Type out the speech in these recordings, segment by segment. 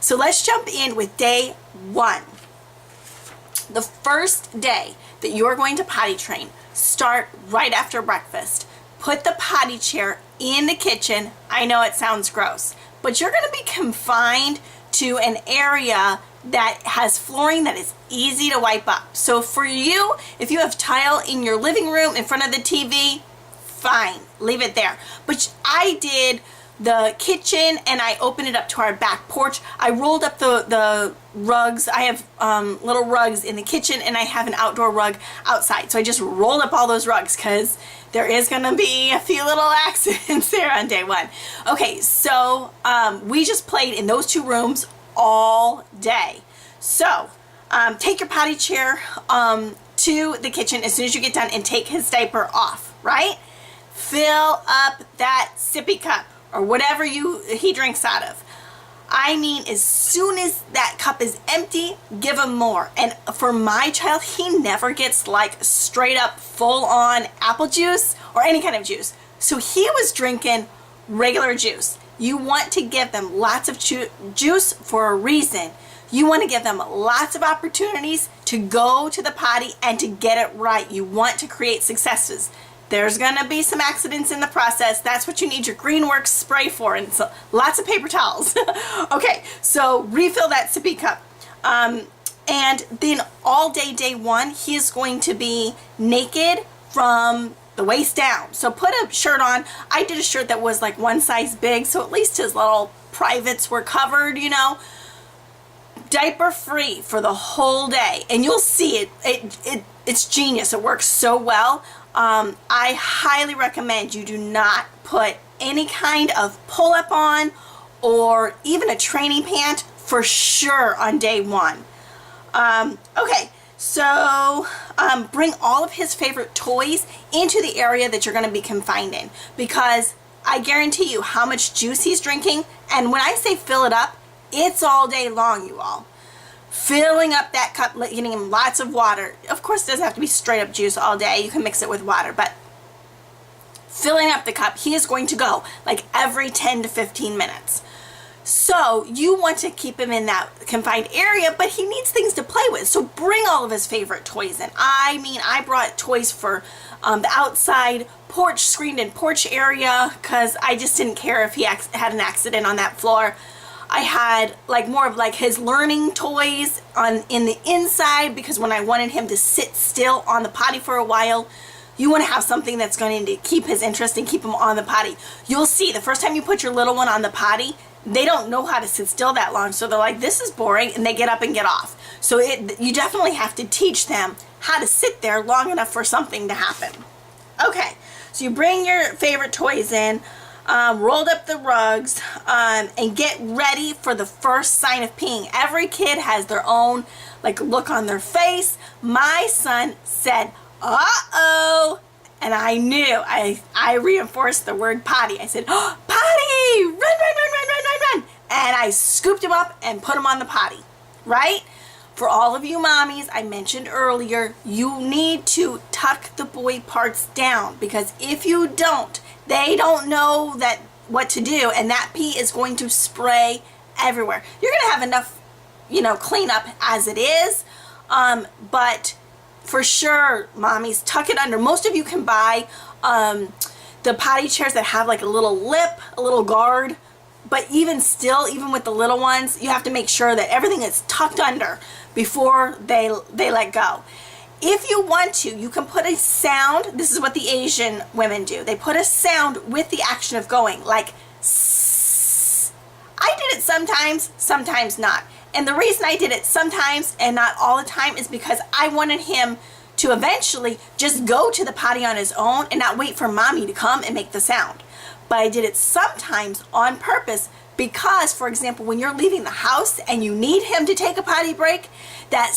So let's jump in with day 1. The first day that you're going to potty train, start right after breakfast. Put the potty chair in the kitchen. I know it sounds gross, but you're going to be confined to an area that has flooring that is easy to wipe up. So for you, if you have tile in your living room in front of the TV, fine, leave it there. But I did the kitchen and I opened it up to our back porch. I rolled up the rugs. I have little rugs in the kitchen and I have an outdoor rug outside. So I just rolled up all those rugs because there is going to be a few little accidents there on day 1. Okay, so we just played in those 2 rooms all day. So take your potty chair to the kitchen as soon as you get done and take his diaper off, right? Fill up that sippy cup or whatever he drinks out of. I mean, as soon as that cup is empty, give him more. And for my child, he never gets like straight up full on apple juice or any kind of juice. So he was drinking regular juice. You want to give them lots of juice for a reason. You want to give them lots of opportunities to go to the potty and to get it right. You want to create successes. There's going to be some accidents in the process. That's what you need your Greenworks spray for, and so lots of paper towels. Okay, so refill that sippy cup. And then all day 1, he is going to be naked from the waist down. So put a shirt on. I did a shirt that was like one size big, so at least his little privates were covered, you know. Diaper free for the whole day, and you'll see it's genius. It works so well. I highly recommend you do not put any kind of pull-up on or even a training pant for sure on day 1. Okay, so bring all of his favorite toys into the area that you're going to be confined in, because I guarantee you how much juice he's drinking. And when I say fill it up, it's all day long, you all. Filling up that cup, getting him lots of water. Of course, it doesn't have to be straight up juice all day. You can mix it with water, but filling up the cup, he is going to go like every 10 to 15 minutes. So you want to keep him in that confined area, but he needs things to play with. So bring all of his favorite toys in. I mean, I brought toys for the outside porch, screened-in porch area, because I just didn't care if he had an accident on that floor. I had like more of like his learning toys in the inside, because when I wanted him to sit still on the potty for a while, you want to have something that's going to keep his interest and keep him on the potty. You'll see the first time you put your little one on the potty, they don't know how to sit still that long, so they're like, this is boring, and they get up and get off. So you definitely have to teach them how to sit there long enough for something to happen. Okay, so you bring your favorite toys in, rolled up the rugs, and get ready for the first sign of peeing. Every kid has their own like look on their face. My son said, uh-oh, and I knew. I reinforced the word potty. I said, oh, potty, run, run, run, run, run, run, run. And I scooped him up and put him on the potty, right? For all of you mommies, I mentioned earlier, you need to tuck the boy parts down, because if you don't, they don't know what to do, and that pee is going to spray everywhere. You're going to have enough, cleanup as it is, but for sure, mommies, tuck it under. Most of you can buy the potty chairs that have like a little lip, a little guard, but even still, even with the little ones, you have to make sure that everything is tucked under before they let go. If you want to, you can put a sound. This is what the Asian women do. They put a sound with the action of going, like sss. I did it sometimes, sometimes not. And the reason I did it sometimes and not all the time is because I wanted him to eventually just go to the potty on his own and not wait for mommy to come and make the sound. But I did it sometimes on purpose because, for example, when you're leaving the house and you need him to take a potty break, that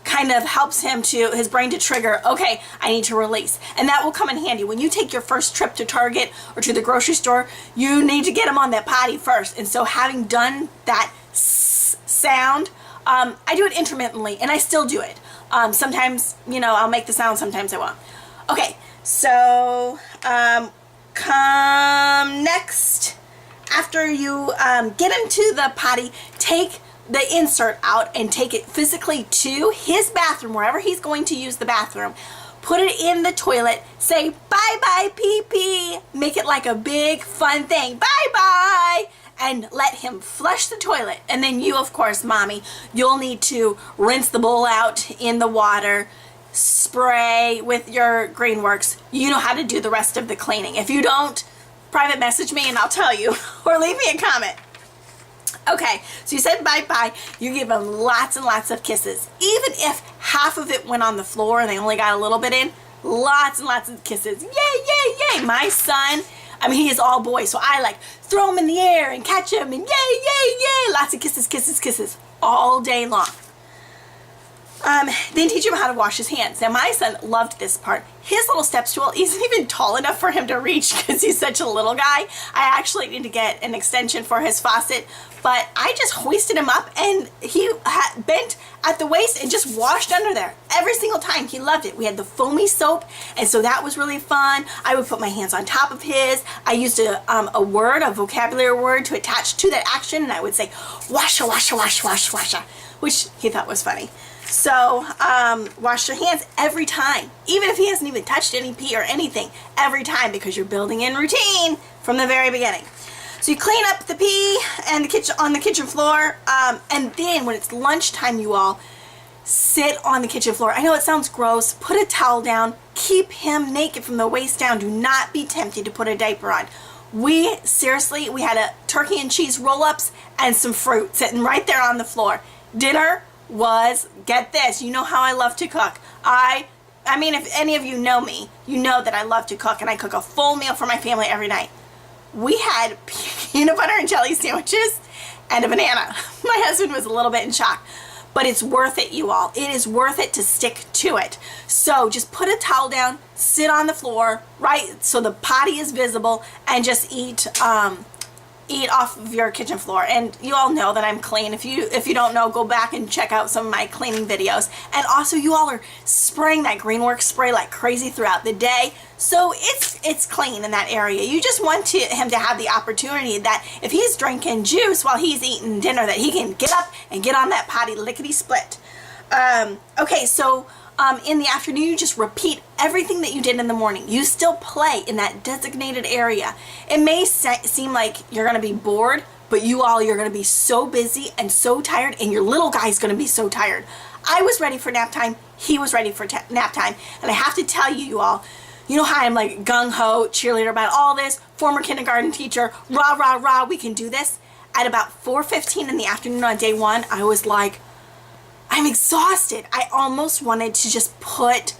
kind of helps his brain to trigger, okay, I need to release. And that will come in handy. When you take your first trip to Target or to the grocery store, you need to get him on that potty first. And so having done that sound, I do it intermittently, and I still do it. Sometimes, I'll make the sound, sometimes I won't. Okay, so come next. After you get him to the potty, take the insert out and take it physically to his bathroom, wherever he's going to use the bathroom. Put it in the toilet, say bye-bye pee-pee, make it like a big fun thing, bye-bye, and let him flush the toilet. And then you, of course, mommy, you'll need to rinse the bowl out in the water, spray with your Greenworks. You know how to do the rest of the cleaning. If you don't, private message me and I'll tell you, or leave me a comment. Okay, so you said bye-bye. You give them lots and lots of kisses. Even if half of it went on the floor and they only got a little bit in, lots and lots of kisses. Yay, yay, yay. My son, I mean, he is all boy, so I like throw him in the air and catch him and yay, yay, yay. Lots of kisses, kisses, kisses all day long. Then teach him how to wash his hands. Now my son loved this part. His little step stool isn't even tall enough for him to reach because he's such a little guy. I actually need to get an extension for his faucet, but I just hoisted him up and he bent at the waist and just washed under there every single time. He loved it. We had the foamy soap, and so that was really fun. I would put my hands on top of his. I used a word, a vocabulary word to attach to that action, and I would say washa, washa, washa, washa, washa, which he thought was funny. So wash your hands every time, even if he hasn't even touched any pee or anything, every time, because you're building in routine from the very beginning. So you clean up the pee and the kitchen on the kitchen floor, and then when it's lunchtime, you all sit on the kitchen floor. I know it sounds gross. Put a towel down. Keep him naked from the waist down. Do not be tempted to put a diaper on. We had a turkey and cheese roll-ups and some fruit sitting right there on the floor. Dinner was, get this, you know how I love to cook. I mean, if any of you know me, you know that I love to cook, and I cook a full meal for my family every night. We had peanut butter and jelly sandwiches and a banana. My husband was a little bit in shock, but it's worth it, you all. It is worth it to stick to it. So just put a towel down, sit on the floor, right, so the potty is visible, and just eat off of your kitchen floor. And you all know that I'm clean. If you don't know, go back and check out some of my cleaning videos. And also, you all are spraying that Greenworks spray like crazy throughout the day, so it's clean in that area. You just want him to have the opportunity that if he's drinking juice while he's eating dinner, that he can get up and get on that potty lickety split. Okay, so in the afternoon, you just repeat everything that you did in the morning. You still play in that designated area. It may seem like you're going to be bored, but you're going to be so busy and so tired, and your little guy's going to be so tired. I was ready for nap time. He was ready for nap time. And I have to tell you, you all, you know how I'm like gung-ho cheerleader about all this, former kindergarten teacher, rah, rah, rah, we can do this. At about 4:15 in the afternoon on day one, I was like, I'm exhausted. I almost wanted to just put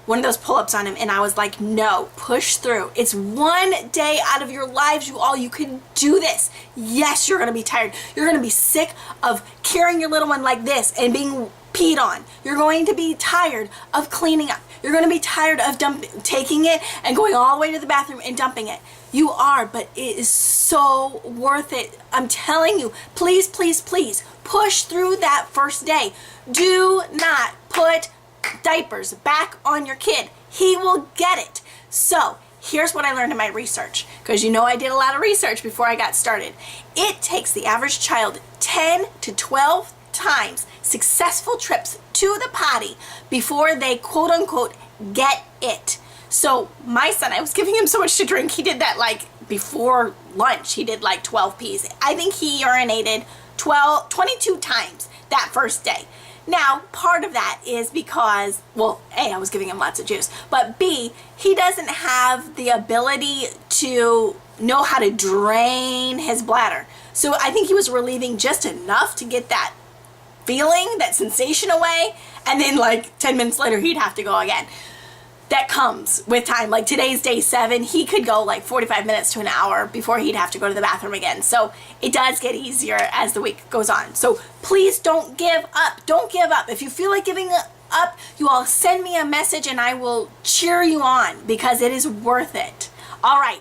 one of those pull-ups on him, and I was like, no, push through. It's one day out of your lives, you all. You can do this. Yes, you're going to be tired. You're going to be sick of carrying your little one like this and being peed on. You're going to be tired of cleaning up. You're going to be tired of taking it and going all the way to the bathroom and dumping it. You are, but it is so worth it. I'm telling you, please, please, please push through that first day. Do not put diapers back on your kid. He will get it. So here's what I learned in my research, because you know I did a lot of research before I got started. It takes the average child 10 to 12 times successful trips to the potty before they quote unquote get it. So my son, I was giving him so much to drink, he did that like before lunch. He did like 12 pees. I think he urinated 22 times that first day. Now, part of that is because, well, A, I was giving him lots of juice, but B, he doesn't have the ability to know how to drain his bladder. So I think he was relieving just enough to get that feeling, that sensation away, and then like 10 minutes later, he'd have to go again. That comes with time. Like today's day 7, he could go like 45 minutes to an hour before he'd have to go to the bathroom again. So it does get easier as the week goes on. So please don't give up. Don't give up. If you feel like giving up, you all send me a message and I will cheer you on, because it is worth it. All right.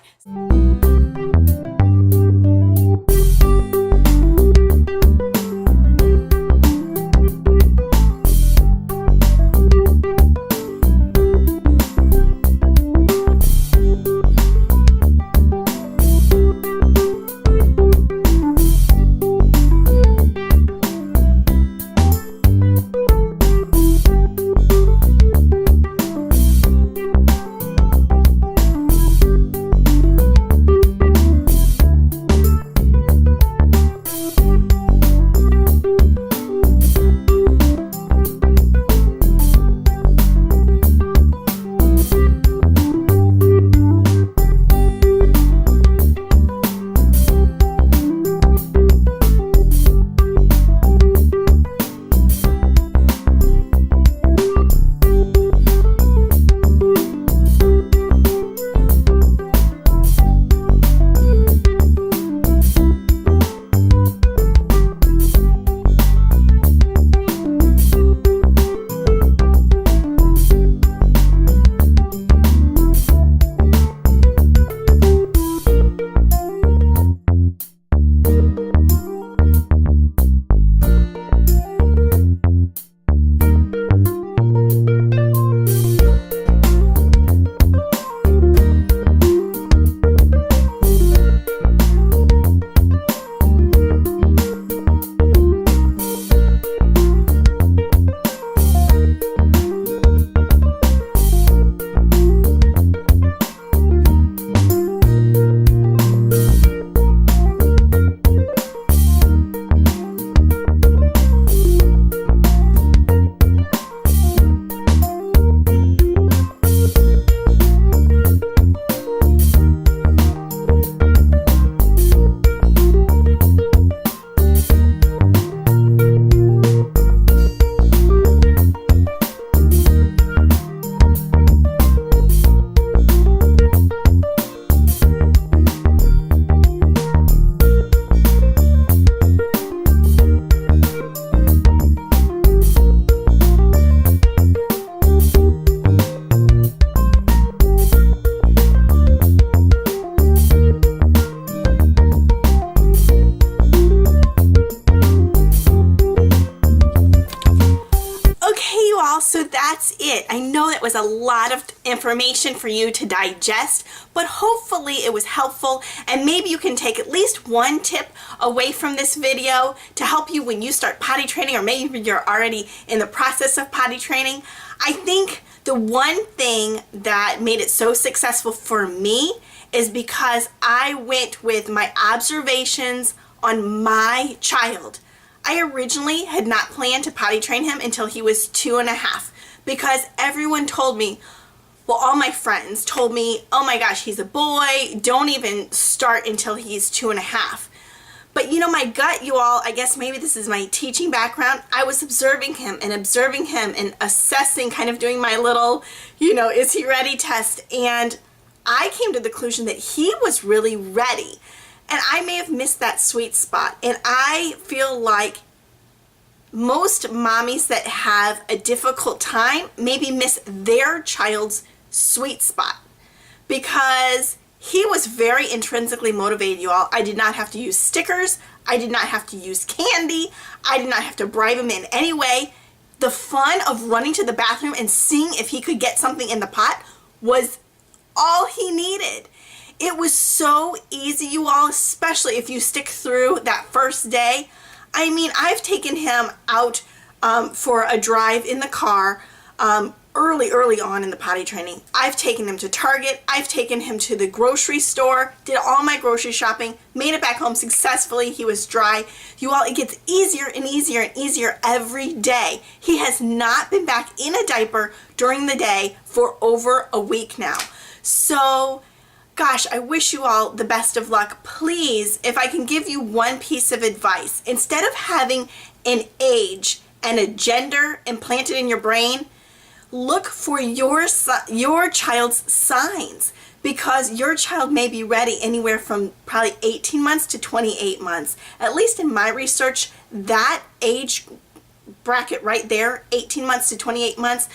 I know that was a lot of information for you to digest, but hopefully it was helpful, and maybe you can take at least one tip away from this video to help you when you start potty training, or maybe you're already in the process of potty training. I think the one thing that made it so successful for me is because I went with my observations on my child. I originally had not planned to potty train him until he was 2.5, because everyone told me, well, all my friends told me, oh my gosh, he's a boy, don't even start until he's 2.5. But you know, my gut, you all, I guess maybe this is my teaching background, I was observing him and assessing, kind of doing my little, is he ready test, and I came to the conclusion that he was really ready. And I may have missed that sweet spot. And I feel like most mommies that have a difficult time maybe miss their child's sweet spot, because he was very intrinsically motivated, you all. I did not have to use stickers. I did not have to use candy. I did not have to bribe him in any way. The fun of running to the bathroom and seeing if he could get something in the pot was all he needed. It was so easy, you all, especially if you stick through that first day. I mean, I've taken him out for a drive in the car early on in the potty training. I've taken him to Target. I've taken him to the grocery store, did all my grocery shopping, made it back home successfully. He was dry. You all, it gets easier and easier and easier every day. He has not been back in a diaper during the day for over a week now. So, gosh, I wish you all the best of luck. Please, if I can give you one piece of advice, instead of having an age and a gender implanted in your brain, look for your child's signs, because your child may be ready anywhere from probably 18 months to 28 months. At least in my research, that age bracket right there, 18 months to 28 months,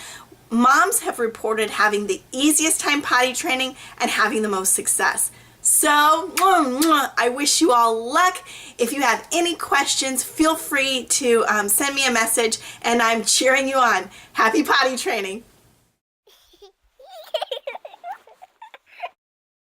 moms have reported having the easiest time potty training and having the most success. So, I wish you all luck. If you have any questions, feel free to send me a message, and I'm cheering you on. Happy potty training.